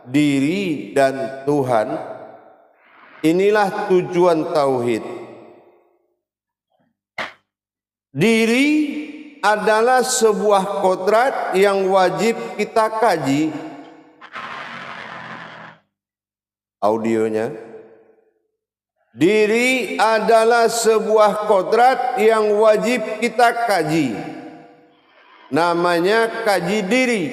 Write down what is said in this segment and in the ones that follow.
diri dan Tuhan. Inilah tujuan tauhid. Diri adalah sebuah kodrat yang wajib kita kaji. Audionya. Diri adalah sebuah kodrat yang wajib kita kaji. Namanya kaji diri.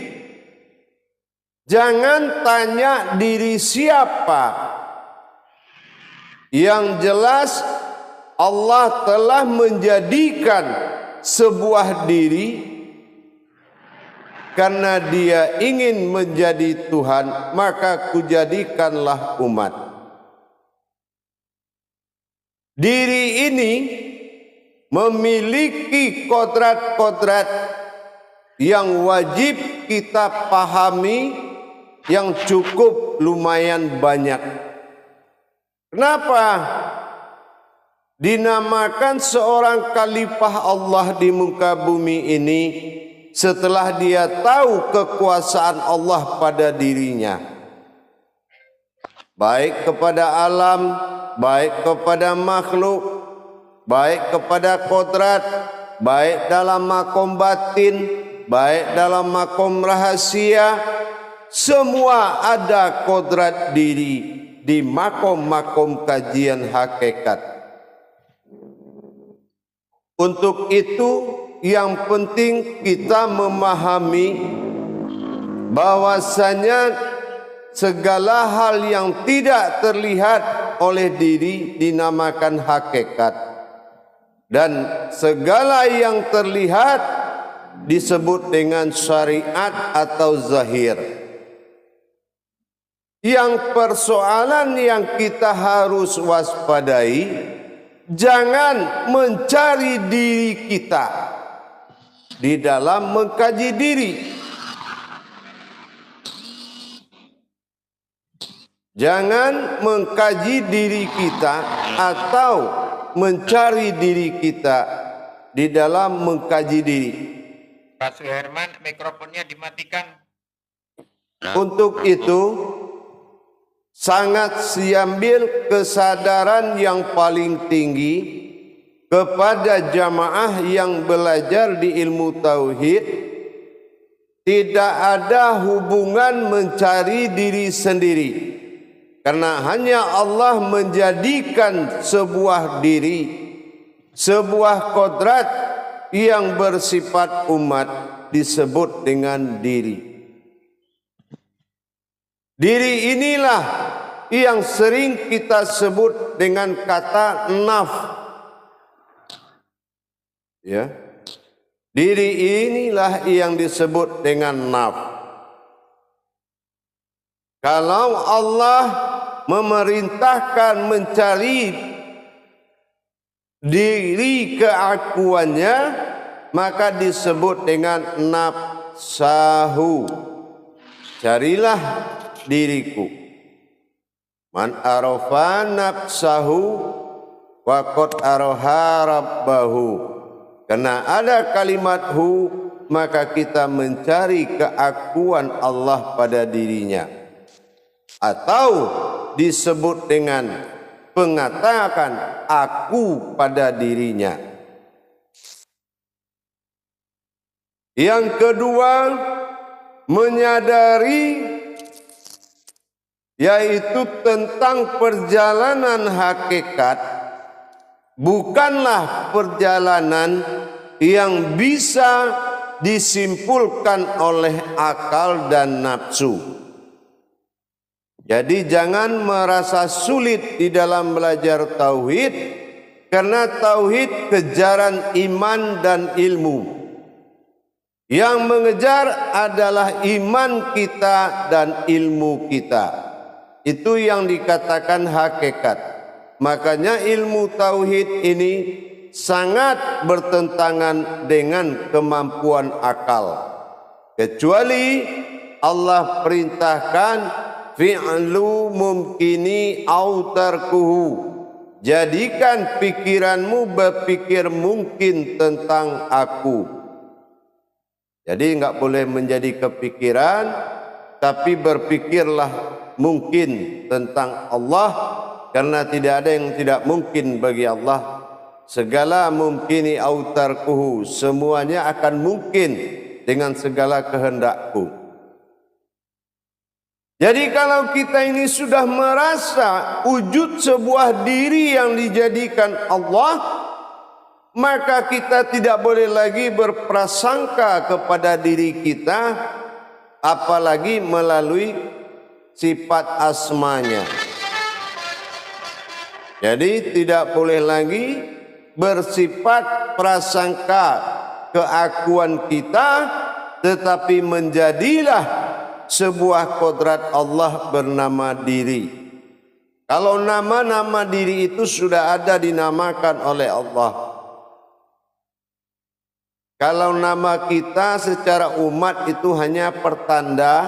Jangan tanya diri siapa. Yang jelas Allah telah menjadikan sebuah diri karena Dia ingin menjadi Tuhan, maka kujadikanlah umat. Diri ini memiliki kodrat-kodrat yang wajib kita pahami, yang cukup lumayan banyak. Kenapa dinamakan seorang khalifah Allah di muka bumi ini setelah dia tahu kekuasaan Allah pada dirinya, baik kepada alam, baik kepada makhluk, baik kepada kodrat, baik dalam makom batin, baik dalam makom rahasia, semua ada kodrat diri di makom-makom kajian hakikat. Untuk itu yang penting kita memahami bahwasanya segala hal yang tidak terlihat oleh diri dinamakan hakikat, dan segala yang terlihat disebut dengan syariat atau zahir. Yang persoalan yang kita harus waspadai, jangan mencari diri kita di dalam mengkaji diri. Jangan mengkaji diri kita atau mencari diri kita di dalam mengkaji diri. Pak Suherman, mikrofonnya dimatikan. Untuk itu sangat siambil kesadaran yang paling tinggi kepada jamaah yang belajar di ilmu tauhid. Tidak ada hubungan mencari diri sendiri, karena hanya Allah menjadikan sebuah diri, sebuah kodrat yang bersifat umat disebut dengan diri. Diri inilah yang sering kita sebut dengan kata naf. Ya. Diri inilah yang disebut dengan naf. Kalau Allah memerintahkan mencari diri keakuannya, maka disebut dengan nafsahu. Carilah diriku. Man arafa nafsahu wa qad araha rabbahu. Karena ada kalimat hu, maka kita mencari keakuan Allah pada dirinya. Atau disebut dengan pengatakan aku pada dirinya. Yang kedua, menyadari, yaitu tentang perjalanan hakikat bukanlah perjalanan yang bisa disimpulkan oleh akal dan nafsu. Jadi jangan merasa sulit di dalam belajar tauhid, karena tauhid kejaran iman dan ilmu. Yang mengejar adalah iman kita dan ilmu kita. Itu yang dikatakan hakikat. Makanya ilmu tauhid ini sangat bertentangan dengan kemampuan akal. Kecuali Allah perintahkan fi'lu mumkini au tarkuhu. Jadikan pikiranmu berpikir mungkin tentang aku. Jadi enggak boleh menjadi kepikiran tapi berpikirlah mungkin tentang Allah, karena tidak ada yang tidak mungkin bagi Allah. Segala mungkini autarkuhu, semuanya akan mungkin dengan segala kehendakku. Jadi kalau kita ini sudah merasa wujud sebuah diri yang dijadikan Allah, maka kita tidak boleh lagi berprasangka kepada diri kita, apalagi melalui sifat asmanya. Jadi tidak boleh lagi bersifat prasangka keakuan kita, tetapi menjadilah sebuah kodrat Allah bernama diri. Kalau nama-nama diri itu sudah ada dinamakan oleh Allah. Kalau nama kita secara umat itu hanya pertanda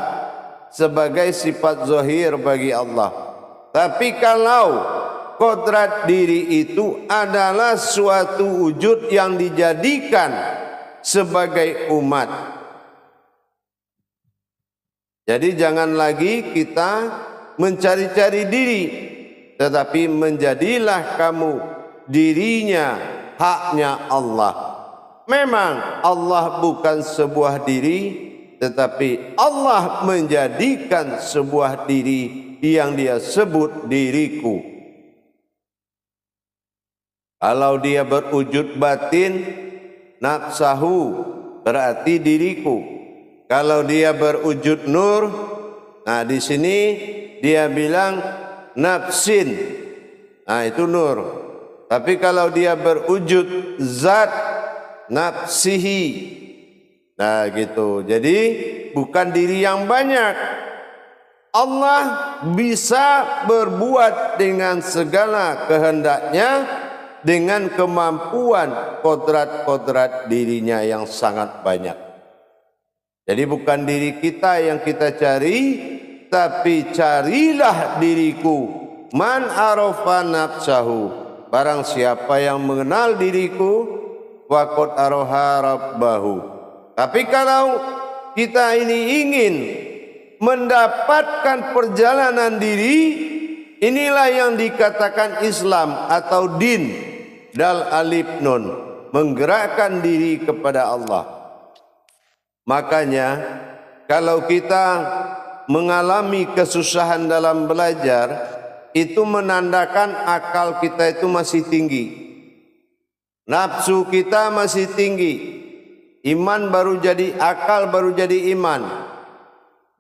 sebagai sifat zahir bagi Allah. Tapi kalau kodrat diri itu adalah suatu wujud yang dijadikan sebagai umat. Jadi jangan lagi kita mencari-cari diri, tetapi menjadilah kamu dirinya, haknya Allah. Memang Allah bukan sebuah diri, tetapi Allah menjadikan sebuah diri yang dia sebut diriku. Kalau dia berwujud batin, nafsahu, berarti diriku. Kalau dia berwujud nur, nah di sini dia bilang nafsin, nah itu nur. Tapi kalau dia berwujud zat, nafsihi, nah gitu. Jadi bukan diri yang banyak. Allah bisa berbuat dengan segala kehendaknya, dengan kemampuan kodrat-kodrat dirinya yang sangat banyak. Jadi bukan diri kita yang kita cari, tapi carilah diriku. Man arafa nafsahu, barang siapa yang mengenal diriku, faqad araha rabbahu. Tapi kalau kita ini ingin mendapatkan perjalanan diri, inilah yang dikatakan Islam atau din, dal alif nun, menggerakkan diri kepada Allah. Makanya kalau kita mengalami kesusahan dalam belajar, itu menandakan akal kita itu masih tinggi, nafsu kita masih tinggi. Iman baru jadi akal, baru jadi iman.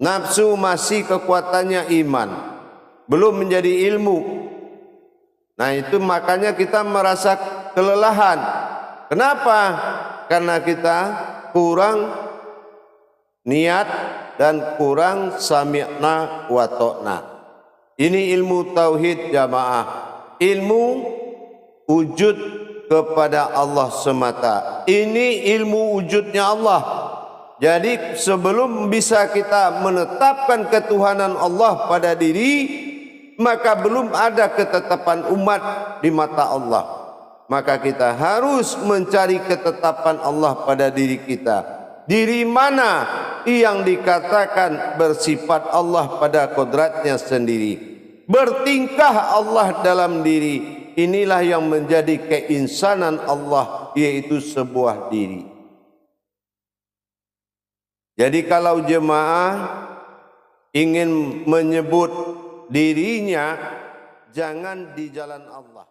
Nafsu masih kekuatannya iman, belum menjadi ilmu. Nah itu makanya kita merasa kelelahan. Kenapa? Karena kita kurang niat dan kurang sami'na wa ta'na. Ini ilmu tauhid jamaah, ilmu wujud kepada Allah semata. Ini ilmu wujudnya Allah. Jadi sebelum bisa kita menetapkan ketuhanan Allah pada diri, maka belum ada ketetapan umat di mata Allah. Maka kita harus mencari ketetapan Allah pada diri kita. Diri mana yang dikatakan bersifat Allah pada kodratnya sendiri, bertingkah Allah dalam diri, inilah yang menjadi keinsanan Allah, yaitu sebuah diri. Jadi kalau jemaah ingin menyebut dirinya, jangan di jalan Allah.